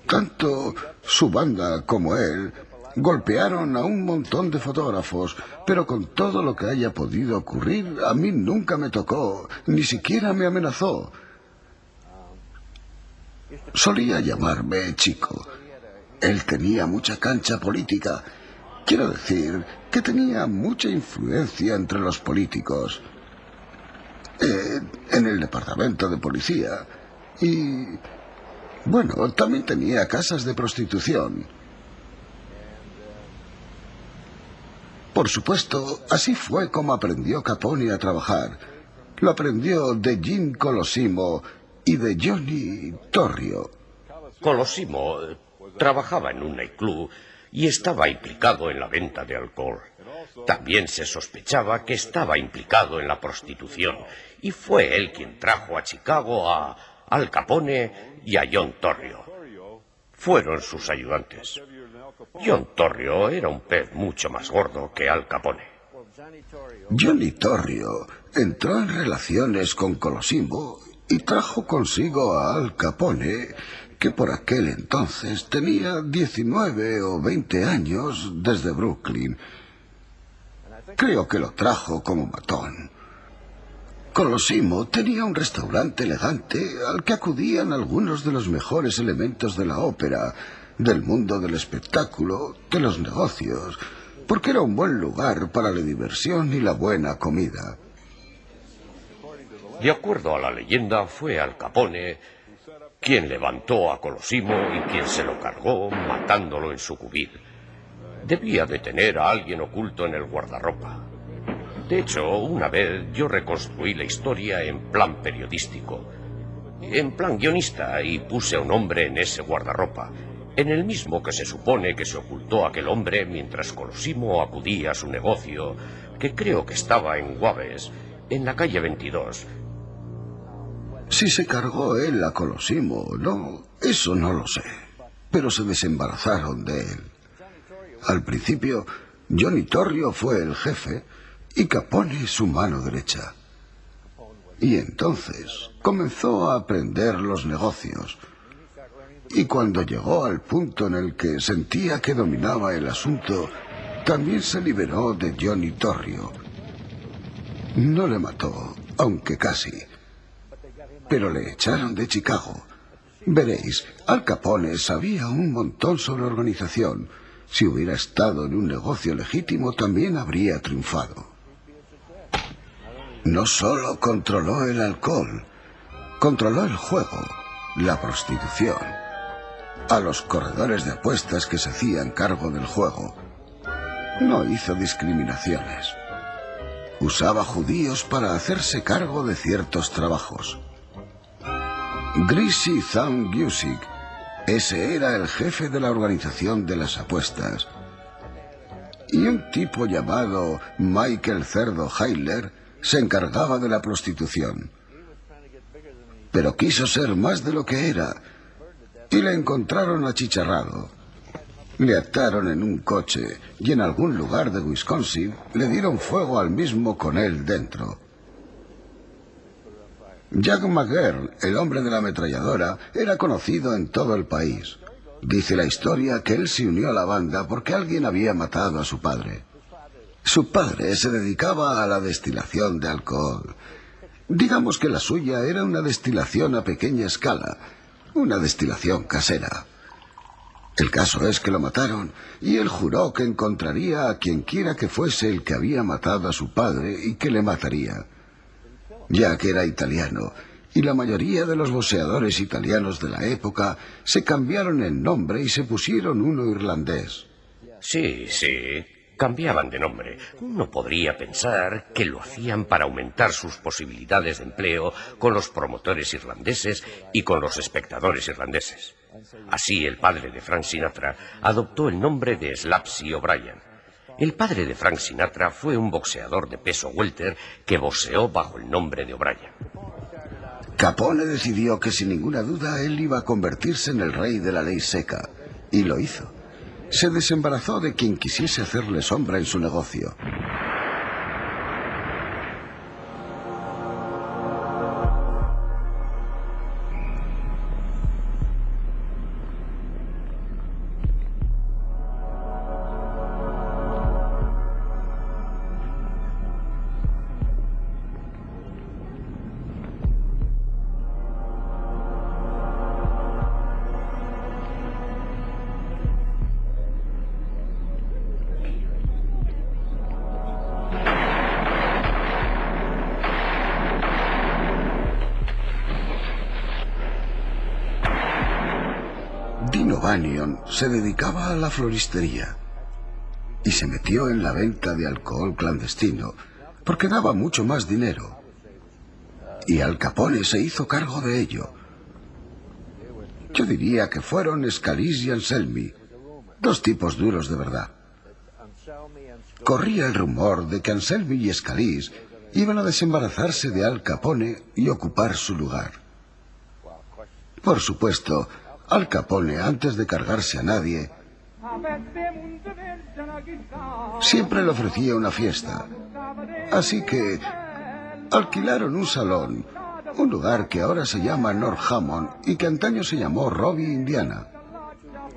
Tanto su banda como él golpearon a un montón de fotógrafos, pero con todo lo que haya podido ocurrir, a mí nunca me tocó, ni siquiera me amenazó. Solía llamarme chico. Él tenía mucha cancha política. Quiero decir que tenía mucha influencia entre los políticos. En el departamento de policía. Y, bueno, también tenía casas de prostitución. Por supuesto, así fue como aprendió Capone a trabajar. Lo aprendió de Jim Colosimo y de Johnny Torrio. Colosimo trabajaba en un nightclub y estaba implicado en la venta de alcohol. También se sospechaba que estaba implicado en la prostitución y fue él quien trajo a Chicago a Al Capone y a John Torrio. Fueron sus ayudantes. John Torrio era un pez mucho más gordo que Al Capone. Johnny Torrio entró en relaciones con Colosimo y trajo consigo a Al Capone, que por aquel entonces tenía 19 o 20 años desde Brooklyn. Creo que lo trajo como matón. Colosimo tenía un restaurante elegante al que acudían algunos de los mejores elementos de la ópera, del mundo del espectáculo, de los negocios, porque era un buen lugar para la diversión y la buena comida. De acuerdo a la leyenda, fue Al Capone quien levantó a Colosimo y quien se lo cargó matándolo en su cubil. Debía de tener a alguien oculto en el guardarropa. De hecho, una vez yo reconstruí la historia en plan periodístico, en plan guionista, y puse a un hombre en ese guardarropa, en el mismo que se supone que se ocultó aquel hombre mientras Colosimo acudía a su negocio, que creo que estaba en Guaves, en la calle 22. Si se cargó él a Colosimo o no, eso no lo sé, pero se desembarazaron de él. Al principio, Johnny Torrio fue el jefe y Capone su mano derecha. Y entonces comenzó a aprender los negocios. Y cuando llegó al punto en el que sentía que dominaba el asunto, también se liberó de Johnny Torrio. No le mató, aunque casi. Pero le echaron de Chicago. Veréis, Al Capone sabía un montón sobre organización. Si hubiera estado en un negocio legítimo, también habría triunfado. No solo controló el alcohol, controló el juego, la prostitución, a los corredores de apuestas que se hacían cargo del juego. No hizo discriminaciones. Usaba judíos para hacerse cargo de ciertos trabajos. Greasy Thumb Gusick, ese era el jefe de la organización de las apuestas. Y un tipo llamado Michael Cerdo Heiler se encargaba de la prostitución. Pero quiso ser más de lo que era, y le encontraron achicharrado. Le ataron en un coche y en algún lugar de Wisconsin le dieron fuego al mismo con él dentro. Jack McGurn, el hombre de la ametralladora, era conocido en todo el país. Dice la historia que él se unió a la banda porque alguien había matado a su padre. Su padre se dedicaba a la destilación de alcohol. Digamos que la suya era una destilación a pequeña escala, una destilación casera. El caso es que lo mataron y él juró que encontraría a quien quiera que fuese el que había matado a su padre y que le mataría. Jack era italiano y la mayoría de los boxeadores italianos de la época se cambiaron el nombre y se pusieron uno irlandés. Sí, cambiaban de nombre. Uno podría pensar que lo hacían para aumentar sus posibilidades de empleo con los promotores irlandeses y con los espectadores irlandeses. Así, el padre de Frank Sinatra adoptó el nombre de Slapsy O'Brien. El padre de Frank Sinatra fue un boxeador de peso welter que boxeó bajo el nombre de O'Brien. Capone decidió que sin ninguna duda él iba a convertirse en el rey de la ley seca, y lo hizo. Se desembarazó de quien quisiese hacerle sombra en su negocio. Dino Bannion se dedicaba a la floristería y se metió en la venta de alcohol clandestino porque daba mucho más dinero. Y Al Capone se hizo cargo de ello. Yo diría que fueron Scalise y Anselmi, dos tipos duros de verdad. Corría el rumor de que Anselmi y Scalise iban a desembarazarse de Al Capone y ocupar su lugar. Por supuesto, Al Capone, antes de cargarse a nadie, siempre le ofrecía una fiesta. Así que alquilaron un salón, un lugar que ahora se llama North Hammond y que antaño se llamó Robbie, Indiana.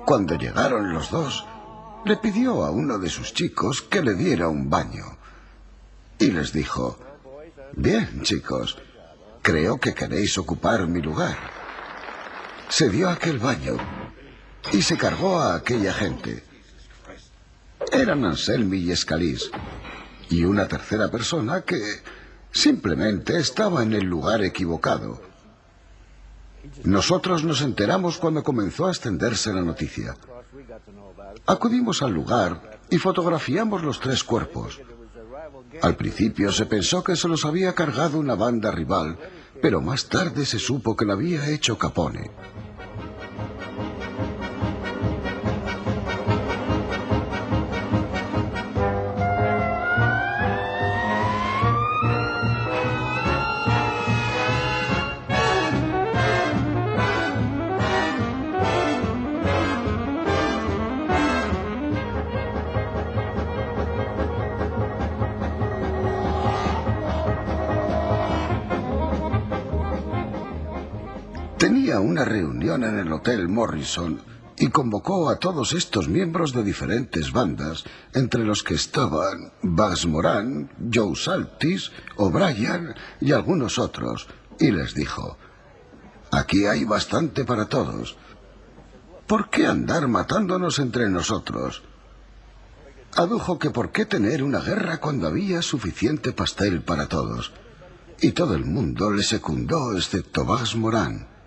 Cuando llegaron los dos, le pidió a uno de sus chicos que le diera un baño. Y les dijo: «Bien, chicos, creo que queréis ocupar mi lugar». Se dio aquel baño y se cargó a aquella gente. Eran Anselmi y Scalise, y una tercera persona que simplemente estaba en el lugar equivocado. Nosotros nos enteramos cuando comenzó a extenderse la noticia. Acudimos al lugar y fotografiamos los tres cuerpos. Al principio se pensó que se los había cargado una banda rival, pero más tarde se supo que lo había hecho Capone. Tenía una reunión en el Hotel Morrison y convocó a todos estos miembros de diferentes bandas, entre los que estaban Bugs Moran, Joe Saltis, O'Brien y algunos otros, y les dijo: «Aquí hay bastante para todos. ¿Por qué andar matándonos entre nosotros?» Adujo que por qué tener una guerra cuando había suficiente pastel para todos, y todo el mundo le secundó excepto Bugs Moran.